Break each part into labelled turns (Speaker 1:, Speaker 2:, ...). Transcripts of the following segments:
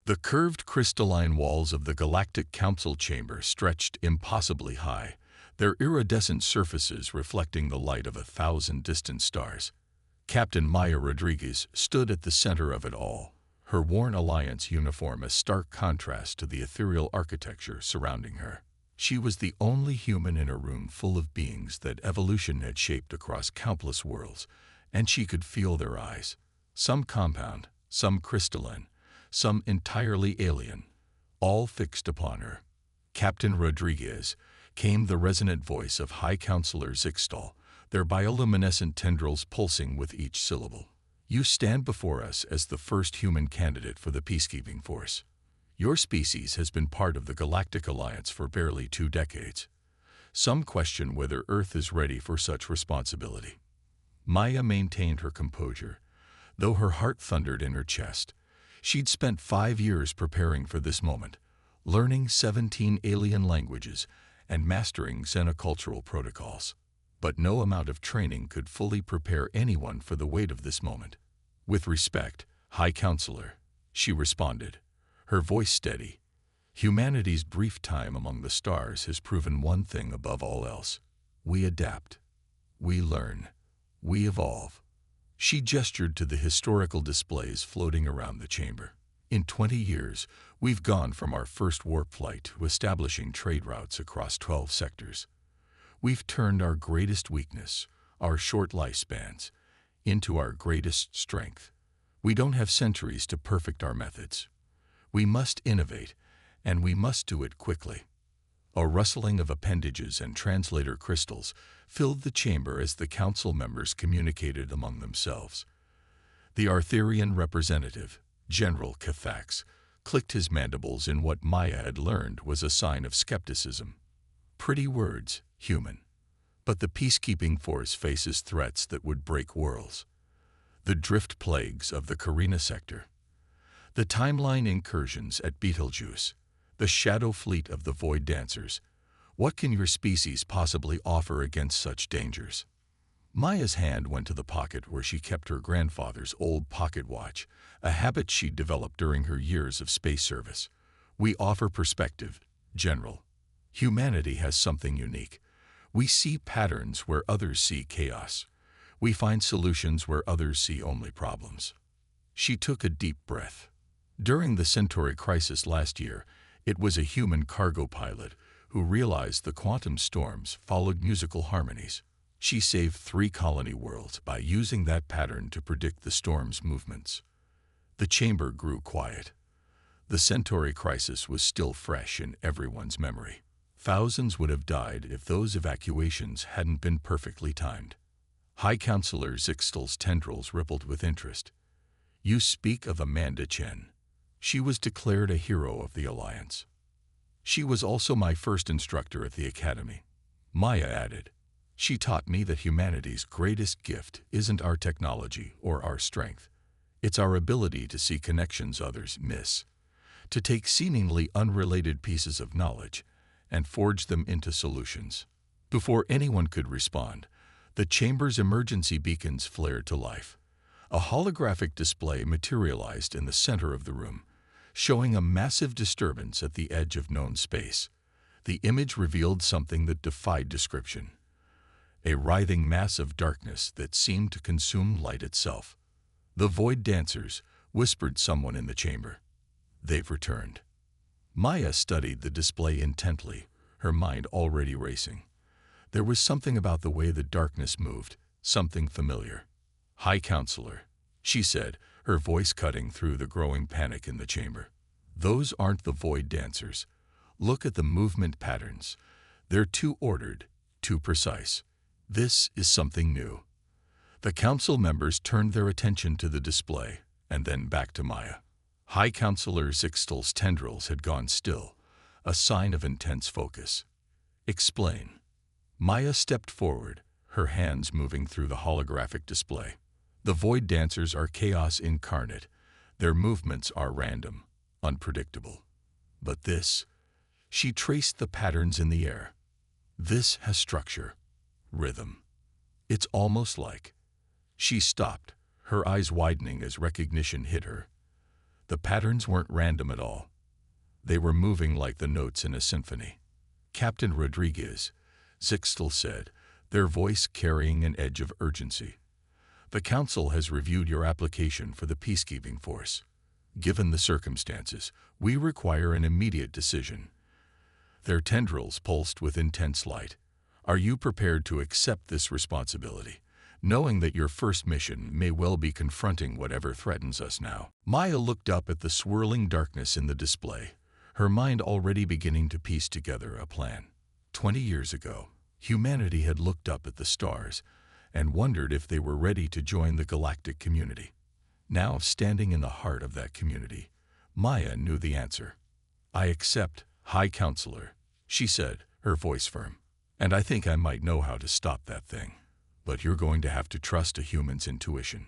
Speaker 1: The curved crystalline walls of the Galactic Council chamber stretched impossibly high, their iridescent surfaces reflecting the light of 1,000 distant stars. Captain Maya Rodriguez stood at the center of it all, her worn Alliance uniform a stark contrast to the ethereal architecture surrounding her. She was the only human in a room full of beings that evolution had shaped across countless worlds, and she could feel their eyes, some compound, some crystalline, some entirely alien, all fixed upon her. Captain Rodriguez, came the resonant voice of High Counselor Zixtal, their bioluminescent tendrils pulsing with each syllable. You stand before us as the first human candidate for the peacekeeping force. Your species has been part of the Galactic Alliance for barely 2 decades. Some question whether Earth is ready for such responsibility. Maya maintained her composure, though her heart thundered in her chest. She'd spent 5 years preparing for this moment, learning 17 alien languages and mastering xenocultural protocols. But no amount of training could fully prepare anyone for the weight of this moment. With respect, High Counselor, she responded, her voice steady. Humanity's brief time among the stars has proven one thing above all else. We adapt. We learn. We evolve. She gestured to the historical displays floating around the chamber. In 20 years, we've gone from our first warp flight to establishing trade routes across 12 sectors. We've turned our greatest weakness, our short lifespans, into our greatest strength. We don't have centuries to perfect our methods. We must innovate, and we must do it quickly. A rustling of appendages and translator crystals filled the chamber as the council members communicated among themselves. The Arthurian representative, General Cathax, clicked his mandibles in what Maya had learned was a sign of skepticism. Pretty words, human. But the peacekeeping force faces threats that would break worlds. The drift plagues of the Carina sector. The timeline incursions at Betelgeuse. The shadow fleet of the Void Dancers. What can your species possibly offer against such dangers? Maya's hand went to the pocket where she kept her grandfather's old pocket watch, a habit she'd developed during her years of space service. We offer perspective, General. Humanity has something unique. We see patterns where others see chaos. We find solutions where others see only problems. She took a deep breath. During the Centauri crisis last year, it was a human cargo pilot who realized the quantum storms followed musical harmonies. She saved 3 colony worlds by using that pattern to predict the storm's movements. The chamber grew quiet. The Centauri crisis was still fresh in everyone's memory. Thousands would have died if those evacuations hadn't been perfectly timed. High Counselor Zixtal's tendrils rippled with interest. You speak of Amanda Chen. She was declared a hero of the Alliance. She was also my first instructor at the Academy. Maya added, she taught me that humanity's greatest gift isn't our technology or our strength. It's our ability to see connections others miss, to take seemingly unrelated pieces of knowledge and forge them into solutions. Before anyone could respond, the chamber's emergency beacons flared to life. A holographic display materialized in the center of the room, showing a massive disturbance at the edge of known space. The image revealed something that defied description. A writhing mass of darkness that seemed to consume light itself. The Void Dancers, whispered someone in the chamber. They've returned. Maya studied the display intently, her mind already racing. There was something about the way the darkness moved, something familiar. High Counselor, she said, her voice cutting through the growing panic in the chamber. Those aren't the Void Dancers. Look at the movement patterns. They're too ordered, too precise. This is something new. The council members turned their attention to the display, and then back to Maya. High Counselor Zixtal's tendrils had gone still, a sign of intense focus. Explain. Maya stepped forward, her hands moving through the holographic display. The Void Dancers are chaos incarnate. Their movements are random, unpredictable. But this, she traced the patterns in the air. This has structure, rhythm. It's almost like. She stopped, her eyes widening as recognition hit her. The patterns weren't random at all. They were moving like the notes in a symphony. Captain Rodriguez, Zixtel said, their voice carrying an edge of urgency. The Council has reviewed your application for the peacekeeping force. Given the circumstances, we require an immediate decision. Their tendrils pulsed with intense light. Are you prepared to accept this responsibility, knowing that your first mission may well be confronting whatever threatens us now? Maya looked up at the swirling darkness in the display, her mind already beginning to piece together a plan. 20 years ago, humanity had looked up at the stars and wondered if they were ready to join the galactic community. Now, standing in the heart of that community, Maya knew the answer. I accept, High Counselor, she said, her voice firm. And I think I might know how to stop that thing. But you're going to have to trust a human's intuition.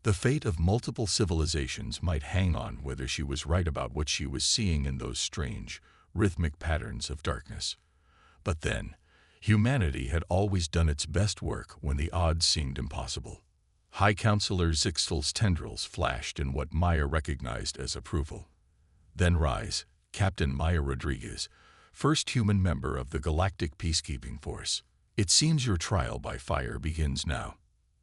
Speaker 1: The fate of multiple civilizations might hang on whether she was right about what she was seeing in those strange, rhythmic patterns of darkness. But then, humanity had always done its best work when the odds seemed impossible. High Counselor Zixtel's tendrils flashed in what Maya recognized as approval. Then rise, Captain Maya Rodriguez, first human member of the Galactic Peacekeeping Force. It seems your trial by fire begins now.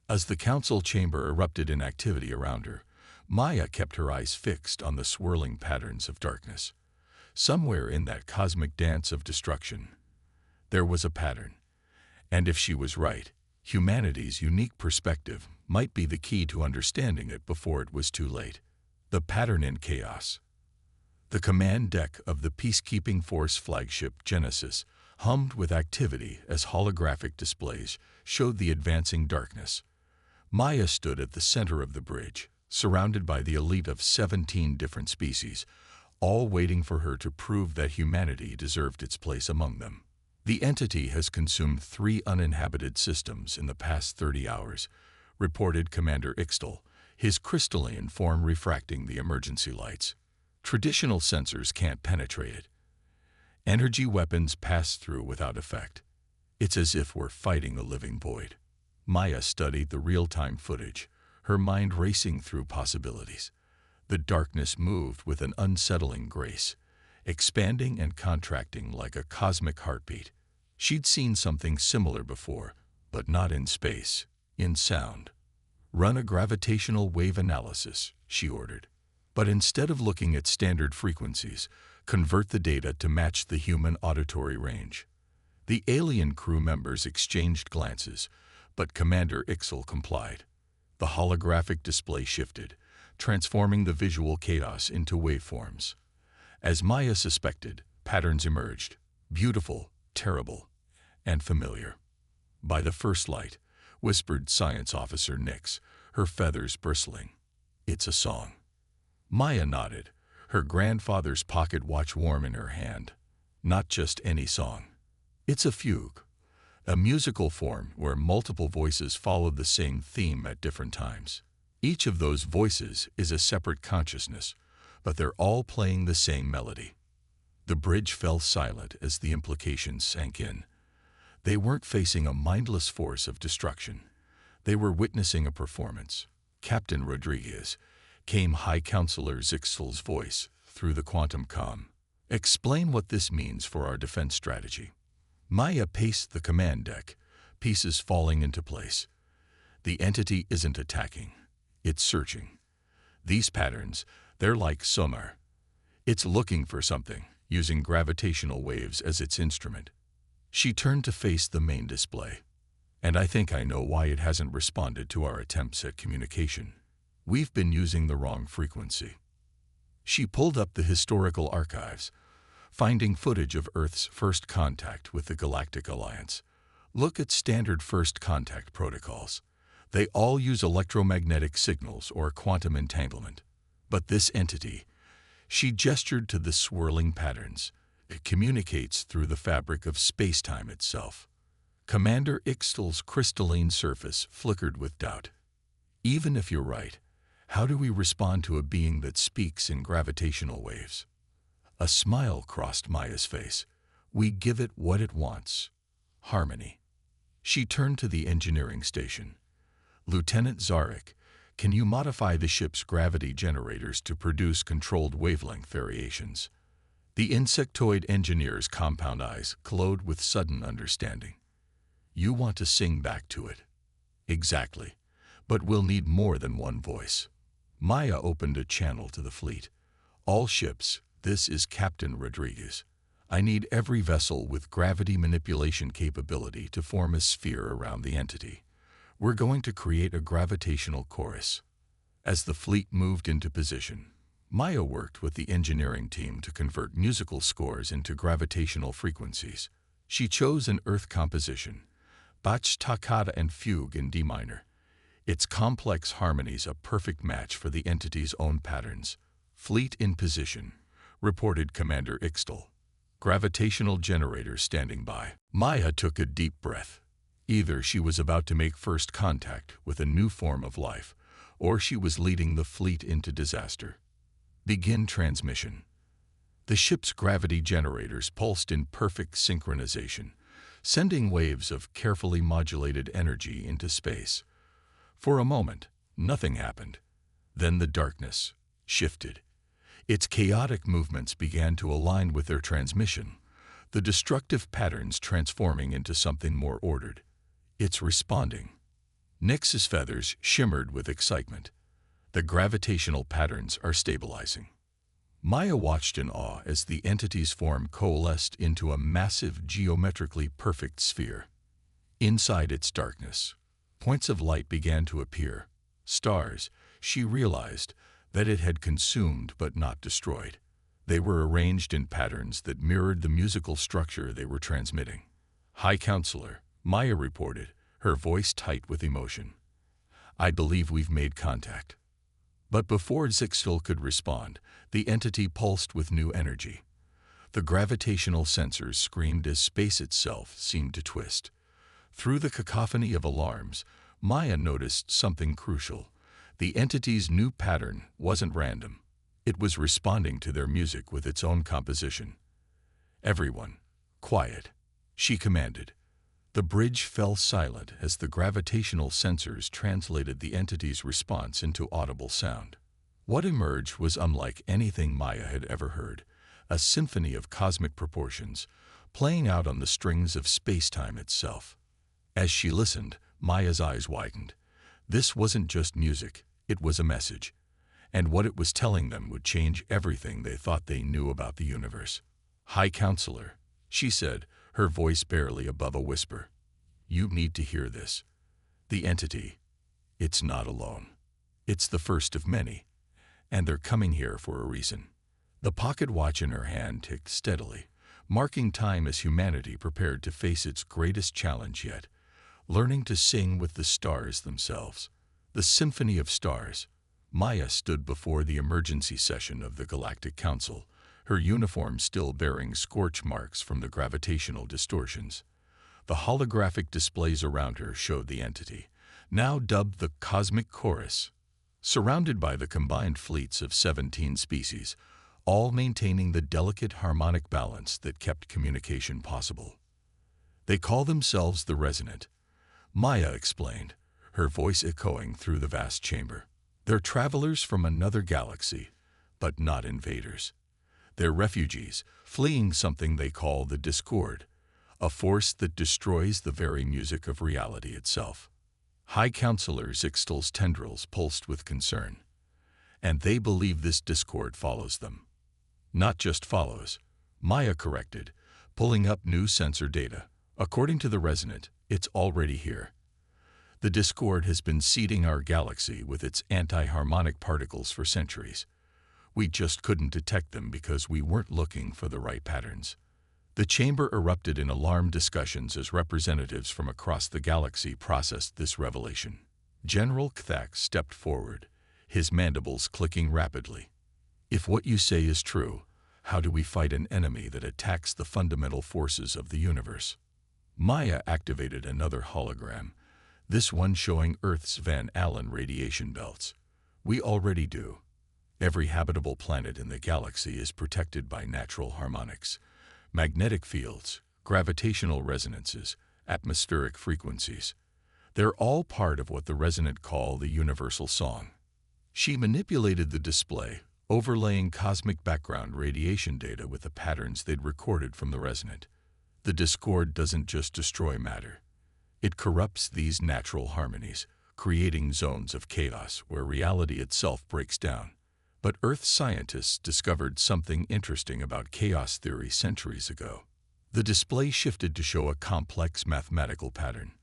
Speaker 1: As the council chamber erupted in activity around her, Maya kept her eyes fixed on the swirling patterns of darkness. Somewhere in that cosmic dance of destruction, there was a pattern. And if she was right, humanity's unique perspective might be the key to understanding it before it was too late. The pattern in chaos. The command deck of the Peacekeeping Force flagship Genesis hummed with activity as holographic displays showed the advancing darkness. Maya stood at the center of the bridge, surrounded by the elite of 17 different species, all waiting for her to prove that humanity deserved its place among them. The entity has consumed 3 uninhabited systems in the past 30 hours, reported Commander Ixtel, his crystalline form refracting the emergency lights. Traditional sensors can't penetrate it. Energy weapons pass through without effect. It's as if we're fighting a living void. Maya studied the real-time footage, her mind racing through possibilities. The darkness moved with an unsettling grace, expanding and contracting like a cosmic heartbeat. She'd seen something similar before, but not in space, in sound. Run a gravitational wave analysis, she ordered. But instead of looking at standard frequencies, convert the data to match the human auditory range. The alien crew members exchanged glances, but Commander Ixtel complied. The holographic display shifted, transforming the visual chaos into waveforms. As Maya suspected, patterns emerged, beautiful, terrible, and familiar. By the first light, whispered Science Officer Nix, her feathers bristling. It's a song. Maya nodded, her grandfather's pocket watch warm in her hand. Not just any song. It's a fugue, a musical form where multiple voices follow the same theme at different times. Each of those voices is a separate consciousness, but they're all playing the same melody. The bridge fell silent as the implications sank in. They weren't facing a mindless force of destruction. They were witnessing a performance. Captain Rodriguez, came High Counselor Zixtel's voice through the quantum comm. Explain what this means for our defense strategy. Maya paced the command deck, pieces falling into place. The entity isn't attacking. It's searching. These patterns, they're like sonar. It's looking for something, using gravitational waves as its instrument. She turned to face the main display. And I think I know why it hasn't responded to our attempts at communication. We've been using the wrong frequency. She pulled up the historical archives, finding footage of Earth's first contact with the Galactic Alliance. Look at standard first contact protocols. They all use electromagnetic signals or quantum entanglement. But this entity, she gestured to the swirling patterns. It communicates through the fabric of space-time itself. Commander Ixtel's crystalline surface flickered with doubt. Even if you're right, how do we respond to a being that speaks in gravitational waves? A smile crossed Maya's face. We give it what it wants. Harmony. She turned to the engineering station. Lieutenant Zarek, can you modify the ship's gravity generators to produce controlled wavelength variations? The insectoid engineer's compound eyes glowed with sudden understanding. You want to sing back to it. Exactly. But we'll need more than one voice. Maya opened a channel to the fleet. All ships, this is Captain Rodriguez. I need every vessel with gravity manipulation capability to form a sphere around the entity. We're going to create a gravitational chorus. As the fleet moved into position, Maya worked with the engineering team to convert musical scores into gravitational frequencies. She chose an Earth composition, Bach toccata and fugue in D minor. Its complex harmonies a perfect match for the entity's own patterns. Fleet in position, reported Commander Ixtal. Gravitational generators standing by. Maya took a deep breath. Either she was about to make first contact with a new form of life, or she was leading the fleet into disaster. Begin transmission. The ship's gravity generators pulsed in perfect synchronization, sending waves of carefully modulated energy into space. For a moment, nothing happened. Then the darkness shifted. Its chaotic movements began to align with their transmission, the destructive patterns transforming into something more ordered. It's responding. Nyx's feathers shimmered with excitement. The gravitational patterns are stabilizing. Maya watched in awe as the entity's form coalesced into a massive, geometrically perfect sphere. Inside its darkness, points of light began to appear. Stars, she realized that it had consumed but not destroyed. They were arranged in patterns that mirrored the musical structure they were transmitting. High Counselor, Maya reported, her voice tight with emotion. I believe we've made contact. But before Zixtel could respond, the entity pulsed with new energy. The gravitational sensors screamed as space itself seemed to twist. Through the cacophony of alarms, Maya noticed something crucial. The entity's new pattern wasn't random. It was responding to their music with its own composition. Everyone, quiet, she commanded. The bridge fell silent as the gravitational sensors translated the entity's response into audible sound. What emerged was unlike anything Maya had ever heard, a symphony of cosmic proportions, playing out on the strings of space-time itself. As she listened, Maya's eyes widened. This wasn't just music, it was a message. And what it was telling them would change everything they thought they knew about the universe. High Counselor, she said, her voice barely above a whisper. You need to hear this. The entity, it's not alone. It's the first of many, and they're coming here for a reason. The pocket watch in her hand ticked steadily, marking time as humanity prepared to face its greatest challenge yet, learning to sing with the stars themselves. The Symphony of Stars. Maya stood before the emergency session of the Galactic Council, her uniform still bearing scorch marks from the gravitational distortions. The holographic displays around her showed the entity, now dubbed the Cosmic Chorus, surrounded by the combined fleets of 17 species, all maintaining the delicate harmonic balance that kept communication possible. They call themselves the Resonant, Maya explained, her voice echoing through the vast chamber. They're travelers from another galaxy, but not invaders. They're refugees, fleeing something they call the Discord, a force that destroys the very music of reality itself. High Counselor Zixtel's tendrils pulsed with concern. And they believe this discord follows them. Not just follows, Maya corrected, pulling up new sensor data. According to the Resonant, it's already here. The discord has been seeding our galaxy with its anti-harmonic particles for centuries. We just couldn't detect them because we weren't looking for the right patterns. The chamber erupted in alarmed discussions as representatives from across the galaxy processed this revelation. General Kthak stepped forward, his mandibles clicking rapidly. If what you say is true, how do we fight an enemy that attacks the fundamental forces of the universe? Maya activated another hologram, this one showing Earth's Van Allen radiation belts. We already do. Every habitable planet in the galaxy is protected by natural harmonics, magnetic fields, gravitational resonances, atmospheric frequencies. They're all part of what the resonant call the universal song. She manipulated the display, overlaying cosmic background radiation data with the patterns they'd recorded from the resonant. The discord doesn't just destroy matter. It corrupts these natural harmonies, creating zones of chaos where reality itself breaks down. But Earth scientists discovered something interesting about chaos theory centuries ago. The display shifted to show a complex mathematical pattern.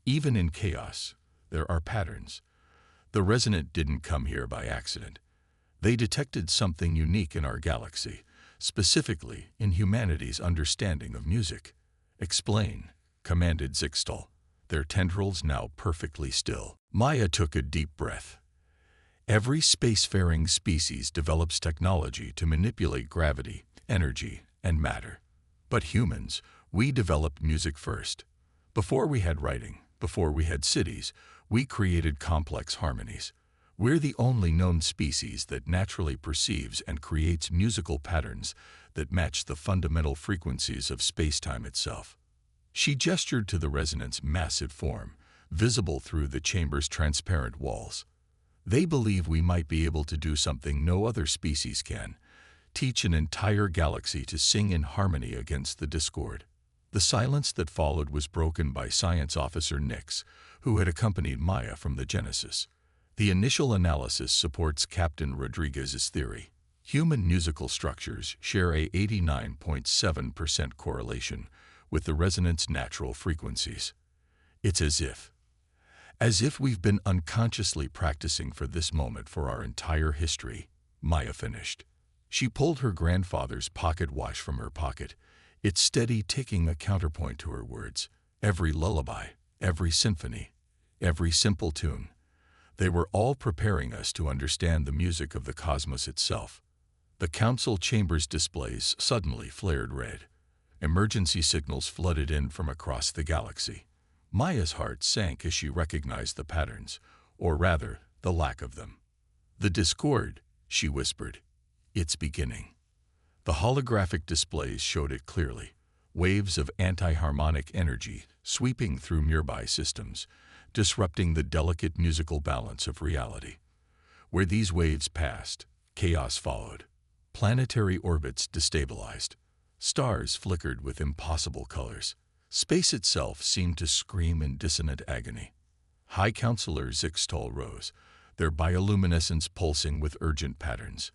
Speaker 1: Even in chaos, there are patterns. The resonant didn't come here by accident. They detected something unique in our galaxy, specifically in humanity's understanding of music. "Explain," commanded Zixtal, their tendrils now perfectly still. Maya took a deep breath. Every spacefaring species develops technology to manipulate gravity, energy, and matter. But humans, we developed music first. Before we had writing, before we had cities, we created complex harmonies. We're the only known species that naturally perceives and creates musical patterns that match the fundamental frequencies of space-time itself. She gestured to the resonant's massive form, visible through the chamber's transparent walls. They believe we might be able to do something no other species can, teach an entire galaxy to sing in harmony against the discord. The silence that followed was broken by Science Officer Nix, who had accompanied Maya from the Genesis. The initial analysis supports Captain Rodriguez's theory. Human musical structures share a 89.7% correlation with the resonant's natural frequencies. It's as if we've been unconsciously practicing for this moment for our entire history, Maya finished. She pulled her grandfather's pocket watch from her pocket, its steady ticking a counterpoint to her words. Every lullaby, every symphony, every simple tune. They were all preparing us to understand the music of the cosmos itself. The council chamber's displays suddenly flared red. Emergency signals flooded in from across the galaxy. Maya's heart sank as she recognized the patterns, or rather, the lack of them. "The discord," she whispered. "It's beginning." The holographic displays showed it clearly, waves of anti-harmonic energy sweeping through nearby systems, disrupting the delicate musical balance of reality. Where these waves passed, chaos followed. Planetary orbits destabilized. Stars flickered with impossible colors. Space itself seemed to scream in dissonant agony. High Counselor Zixtal rose, their bioluminescence pulsing with urgent patterns.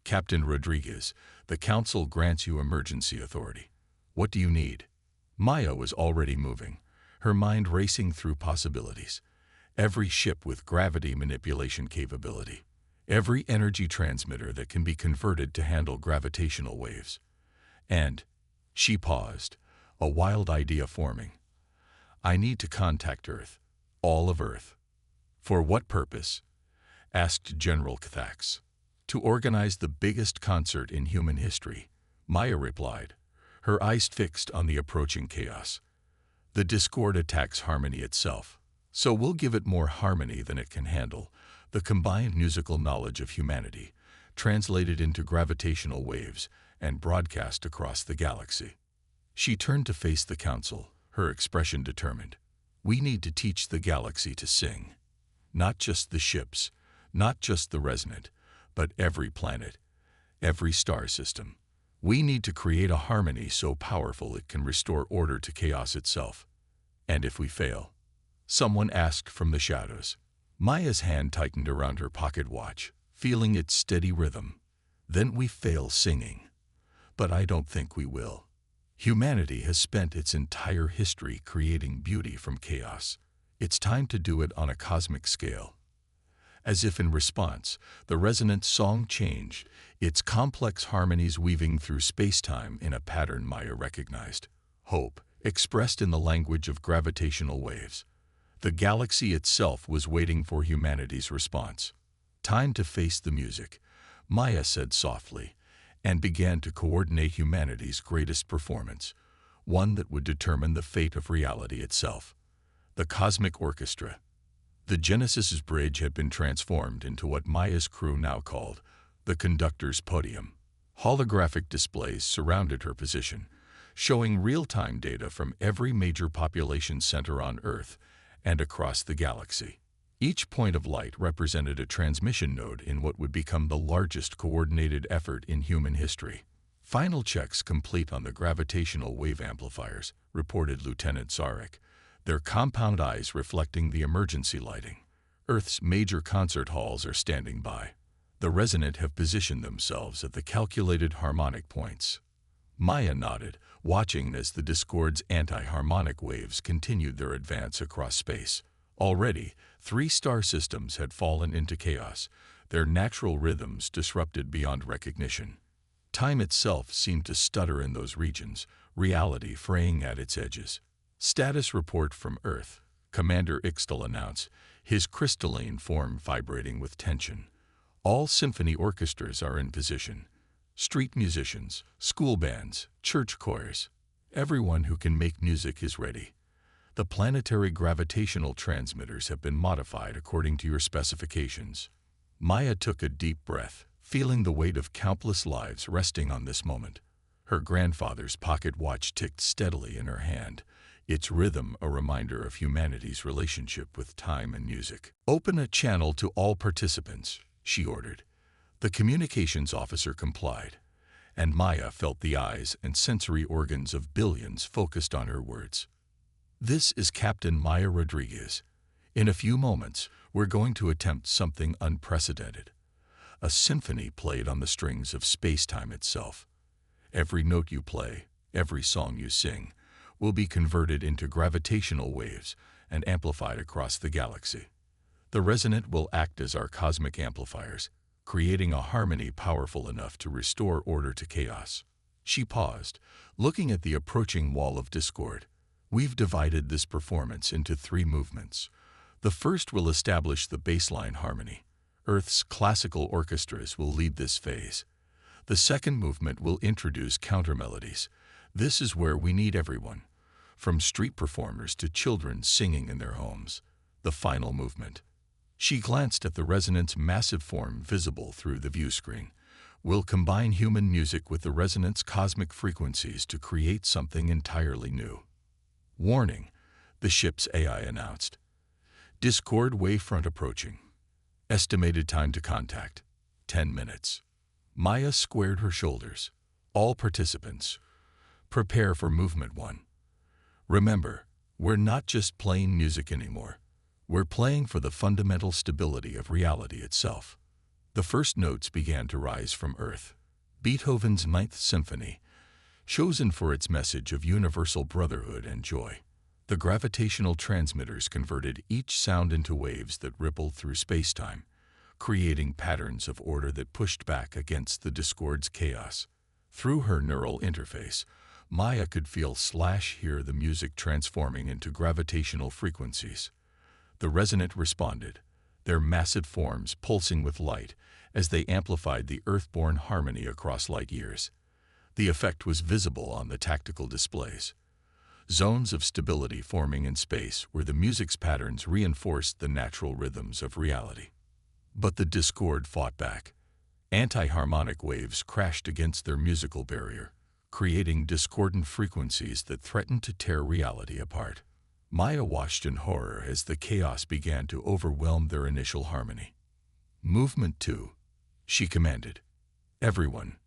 Speaker 1: "Captain Rodriguez, the Council grants you emergency authority. What do you need?" Maya was already moving, her mind racing through possibilities. Every ship with gravity manipulation capability. Every energy transmitter that can be converted to handle gravitational waves. And she paused, a wild idea forming. "I need to contact Earth, all of Earth." "For what purpose?" asked General Cathax. "To organize the biggest concert in human history," Maya replied, her eyes fixed on the approaching chaos. "The discord attacks harmony itself, so we'll give it more harmony than it can handle, the combined musical knowledge of humanity, translated into gravitational waves and broadcast across the galaxy." She turned to face the council, her expression determined. "We need to teach the galaxy to sing. Not just the ships, not just the resonant, but every planet, every star system. We need to create a harmony so powerful it can restore order to chaos itself." "And if we fail?" someone asked from the shadows. Maya's hand tightened around her pocket watch, feeling its steady rhythm. "Then we fail singing. But I don't think we will. Humanity has spent its entire history creating beauty from chaos. It's time to do it on a cosmic scale." As if in response, the resonant song changed, its complex harmonies weaving through space-time in a pattern Maya recognized. Hope, expressed in the language of gravitational waves. The galaxy itself was waiting for humanity's response. "Time to face the music," Maya said softly, and began to coordinate humanity's greatest performance, one that would determine the fate of reality itself. The cosmic orchestra. The Genesis's bridge had been transformed into what Maya's crew now called the conductor's podium. Holographic displays surrounded her position, showing real-time data from every major population center on Earth and across the galaxy. Each point of light represented a transmission node in what would become the largest coordinated effort in human history. Final checks complete on the gravitational wave amplifiers, reported Lieutenant Sarek, their compound eyes reflecting the emergency lighting. Earth's major concert halls are standing by. The resonant have positioned themselves at the calculated harmonic points. Maya nodded, watching as the Discord's anti-harmonic waves continued their advance across space. Already, 3 star systems had fallen into chaos, their natural rhythms disrupted beyond recognition. Time itself seemed to stutter in those regions, reality fraying at its edges. Status report from Earth, Commander Ixtal announced, his crystalline form vibrating with tension. All symphony orchestras are in position. Street musicians, school bands, church choirs. Everyone who can make music is ready. The planetary gravitational transmitters have been modified according to your specifications. Maya took a deep breath, feeling the weight of countless lives resting on this moment. Her grandfather's pocket watch ticked steadily in her hand, its rhythm a reminder of humanity's relationship with time and music. "Open a channel to all participants," she ordered. The communications officer complied, and Maya felt the eyes and sensory organs of billions focused on her words. "This is Captain Maya Rodriguez. In a few moments, we're going to attempt something unprecedented. A symphony played on the strings of space-time itself. Every note you play, every song you sing, will be converted into gravitational waves and amplified across the galaxy. The resonant will act as our cosmic amplifiers, creating a harmony powerful enough to restore order to chaos." She paused, looking at the approaching wall of discord. "We've divided this performance into 3 movements. The first will establish the baseline harmony. Earth's classical orchestras will lead this phase. The second movement will introduce countermelodies. This is where we need everyone, from street performers to children singing in their homes. The final movement." She glanced at the resonant's massive form visible through the view screen. "Will combine human music with the resonant's cosmic frequencies to create something entirely new." "Warning," the ship's AI announced. "Discord wavefront approaching. Estimated time to contact, 10 minutes. Maya squared her shoulders. "All participants, prepare for movement 1. Remember, we're not just playing music anymore. We're playing for the fundamental stability of reality itself." The first notes began to rise from Earth. Beethoven's 9th Symphony, chosen for its message of universal brotherhood and joy. The gravitational transmitters converted each sound into waves that rippled through space-time, creating patterns of order that pushed back against the Discord's chaos. Through her neural interface, Maya could hear the music transforming into gravitational frequencies. The resonant responded, their massive forms pulsing with light as they amplified the earth-born harmony across light years. The effect was visible on the tactical displays. Zones of stability forming in space where the music's patterns reinforced the natural rhythms of reality. But the Discord fought back. Anti-harmonic waves crashed against their musical barrier, creating discordant frequencies that threatened to tear reality apart. Maya watched in horror as the chaos began to overwhelm their initial harmony. "Movement 2, she commanded. "Everyone,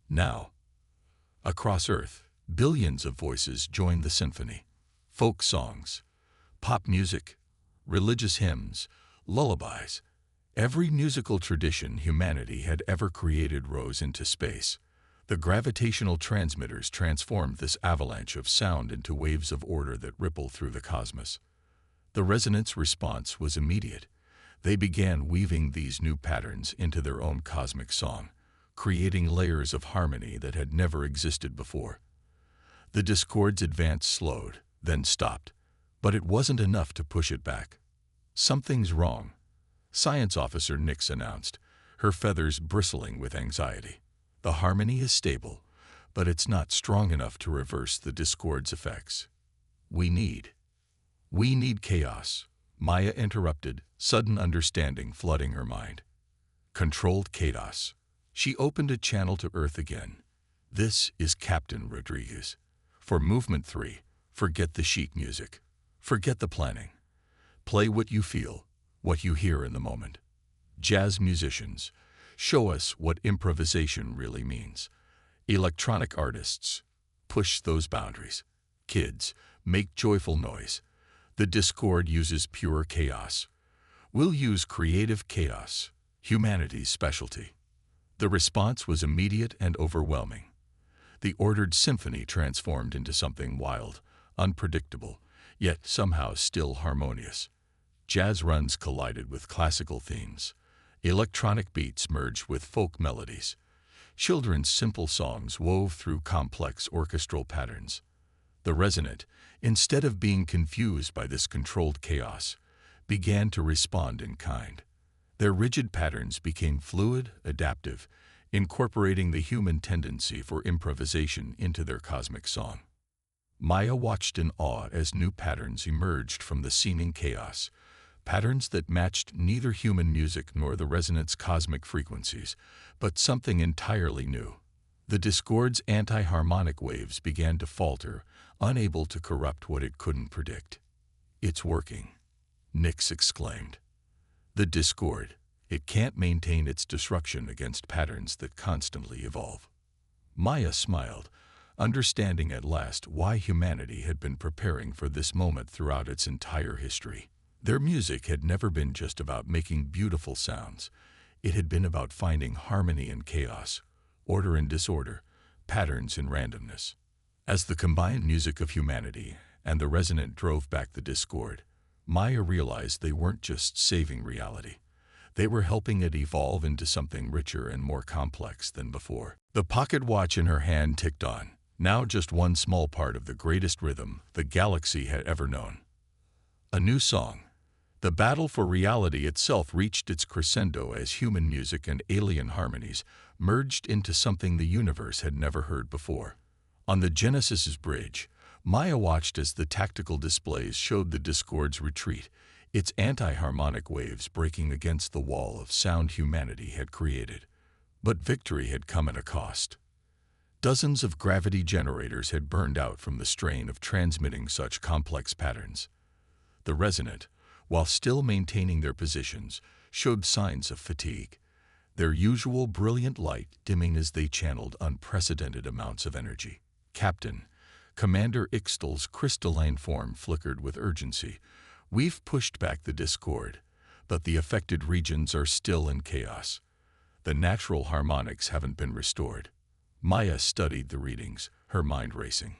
Speaker 1: now." Across Earth, billions of voices joined the symphony. Folk songs, pop music, religious hymns, lullabies. Every musical tradition humanity had ever created rose into space. The gravitational transmitters transformed this avalanche of sound into waves of order that ripple through the cosmos. The resonance response was immediate. They began weaving these new patterns into their own cosmic song, creating layers of harmony that had never existed before. The Discord's advance slowed, then stopped, but it wasn't enough to push it back. "Something's wrong," Science Officer Nix announced, her feathers bristling with anxiety. "The harmony is stable, but it's not strong enough to reverse the Discord's effects. We need chaos," Maya interrupted, sudden understanding flooding her mind. "Controlled chaos." She opened a channel to Earth again. "This is Captain Rodriguez. For Movement 3, forget the chic music. Forget the planning. Play what you feel, what you hear in the moment. Jazz musicians, show us what improvisation really means. Electronic artists, push those boundaries. Kids, make joyful noise. The Discord uses pure chaos. We'll use creative chaos, humanity's specialty. The response was immediate and overwhelming. The ordered symphony transformed into something wild, unpredictable, yet somehow still harmonious. Jazz runs collided with classical themes. Electronic beats merged with folk melodies. Children's simple songs wove through complex orchestral patterns. The resonant, instead of being confused by this controlled chaos, began to respond in kind. Their rigid patterns became fluid, adaptive, incorporating the human tendency for improvisation into their cosmic song. Maya watched in awe as new patterns emerged from the seeming chaos, patterns that matched neither human music nor the resonant's cosmic frequencies, but something entirely new. The Discord's anti-harmonic waves began to falter, unable to corrupt what it couldn't predict. "It's working," Nyx exclaimed. "The Discord, it can't maintain its disruption against patterns that constantly evolve." Maya smiled, understanding at last why humanity had been preparing for this moment throughout its entire history. Their music had never been just about making beautiful sounds. It had been about finding harmony in chaos, order in disorder, patterns in randomness. As the combined music of humanity and the resonant drove back the Discord, Maya realized they weren't just saving reality. They were helping it evolve into something richer and more complex than before. The pocket watch in her hand ticked on, now just one small part of the greatest rhythm the galaxy had ever known. A new song. The battle for reality itself reached its crescendo as human music and alien harmonies merged into something the universe had never heard before. On the Genesis's bridge, Maya watched as the tactical displays showed the Discord's retreat, its anti-harmonic waves breaking against the wall of sound humanity had created. But victory had come at a cost. Dozens of gravity generators had burned out from the strain of transmitting such complex patterns. The resonant, while still maintaining their positions, showed signs of fatigue, their usual brilliant light dimming as they channeled unprecedented amounts of energy. "Captain," Commander Ixtal's crystalline form flickered with urgency. "We've pushed back the Discord, but the affected regions are still in chaos. The natural harmonics haven't been restored." Maya studied the readings, her mind racing.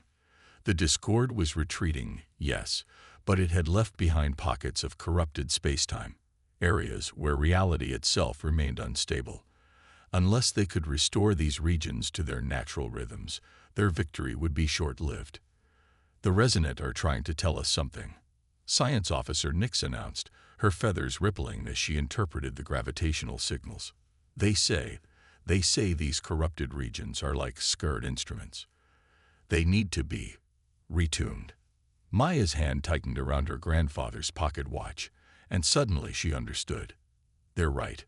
Speaker 1: The Discord was retreating, yes, but it had left behind pockets of corrupted spacetime, areas where reality itself remained unstable. Unless they could restore these regions to their natural rhythms, their victory would be short-lived. "The Resonant are trying to tell us something," Science Officer Nyx announced, her feathers rippling as she interpreted the gravitational signals. They say these corrupted regions are like scared instruments. They need to be retuned." Maya's hand tightened around her grandfather's pocket watch, and suddenly she understood. "They're right.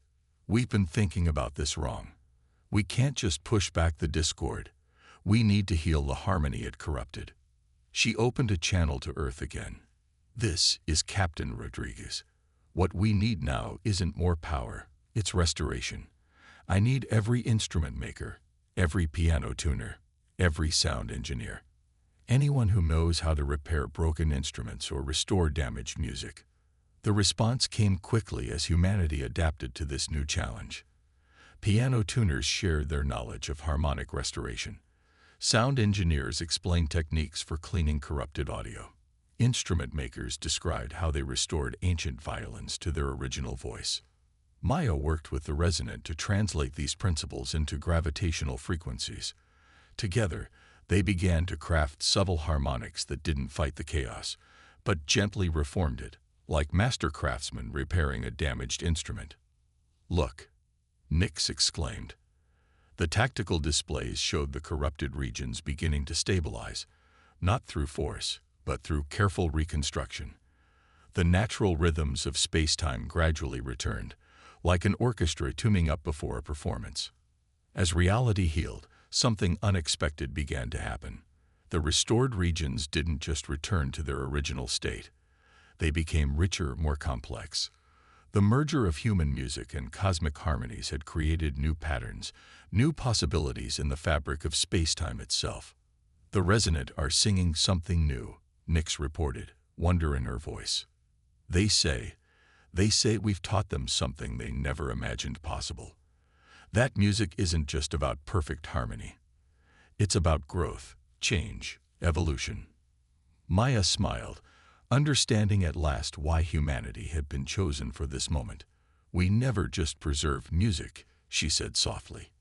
Speaker 1: We've been thinking about this wrong. We can't just push back the Discord. We need to heal the harmony it corrupted." She opened a channel to Earth again. "This is Captain Rodriguez. What we need now isn't more power, it's restoration. I need every instrument maker, every piano tuner, every sound engineer. Anyone who knows how to repair broken instruments or restore damaged music." The response came quickly as humanity adapted to this new challenge. Piano tuners shared their knowledge of harmonic restoration. Sound engineers explained techniques for cleaning corrupted audio. Instrument makers described how they restored ancient violins to their original voice. Maya worked with the resonant to translate these principles into gravitational frequencies. Together, they began to craft subtle harmonics that didn't fight the chaos, but gently reformed it, like master craftsmen repairing a damaged instrument. "Look," Nyx exclaimed. The tactical displays showed the corrupted regions beginning to stabilize, not through force, but through careful reconstruction. The natural rhythms of space-time gradually returned, like an orchestra tuning up before a performance. As reality healed, something unexpected began to happen. The restored regions didn't just return to their original state. They became richer, more complex. The merger of human music and cosmic harmonies had created new patterns, new possibilities in the fabric of space-time itself. "The Resonant are singing something new," Nyx reported, wonder in her voice. They say we've taught them something they never imagined possible. That music isn't just about perfect harmony. It's about growth, change, evolution." Maya smiled, understanding at last why humanity had been chosen for this moment. "We never just preserved music," she said softly.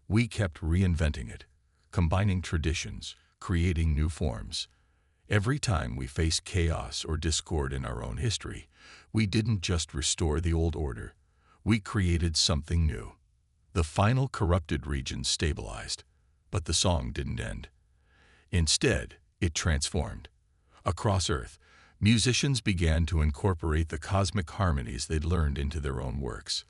Speaker 1: "We kept reinventing it, combining traditions, creating new forms. Every time we faced chaos or discord in our own history, we didn't just restore the old order. We created something new." The final corrupted region stabilized, but the song didn't end. Instead, it transformed. Across Earth, musicians began to incorporate the cosmic harmonies they'd learned into their own works.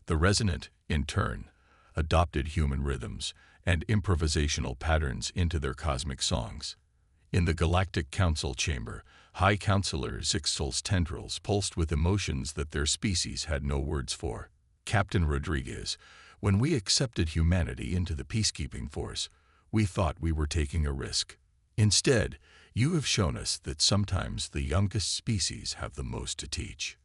Speaker 1: The Resonant, in turn, adopted human rhythms and improvisational patterns into their cosmic songs. In the Galactic Council chamber, High Counselor Zixel's tendrils pulsed with emotions that their species had no words for. "Captain Rodriguez, when we accepted humanity into the peacekeeping force, we thought we were taking a risk. Instead, you have shown us that sometimes the youngest species have the most to teach."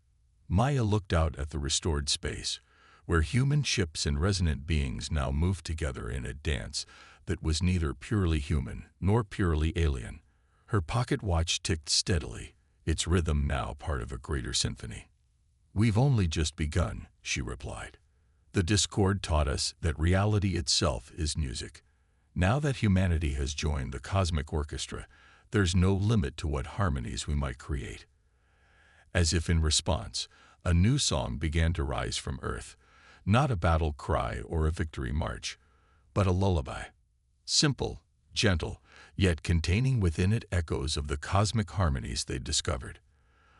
Speaker 1: Maya looked out at the restored space, where human ships and resonant beings now moved together in a dance that was neither purely human nor purely alien. Her pocket watch ticked steadily, its rhythm now part of a greater symphony. "We've only just begun," she replied. "The discord taught us that reality itself is music. Now that humanity has joined the cosmic orchestra, there's no limit to what harmonies we might create." As if in response, a new song began to rise from Earth, not a battle cry or a victory march, but a lullaby. Simple, gentle, yet containing within it echoes of the cosmic harmonies they'd discovered.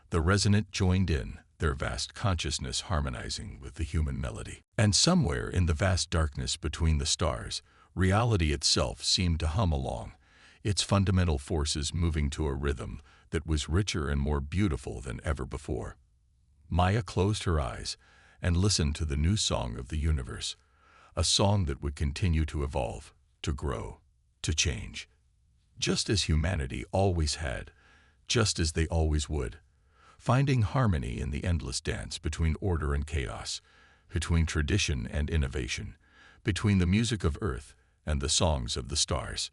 Speaker 1: The Resonant joined in, their vast consciousness harmonizing with the human melody. And somewhere in the vast darkness between the stars, reality itself seemed to hum along, its fundamental forces moving to a rhythm that was richer and more beautiful than ever before. Maya closed her eyes and listened to the new song of the universe, a song that would continue to evolve, to grow, to change. Just as humanity always had, just as they always would, finding harmony in the endless dance between order and chaos, between tradition and innovation, between the music of Earth and the songs of the stars.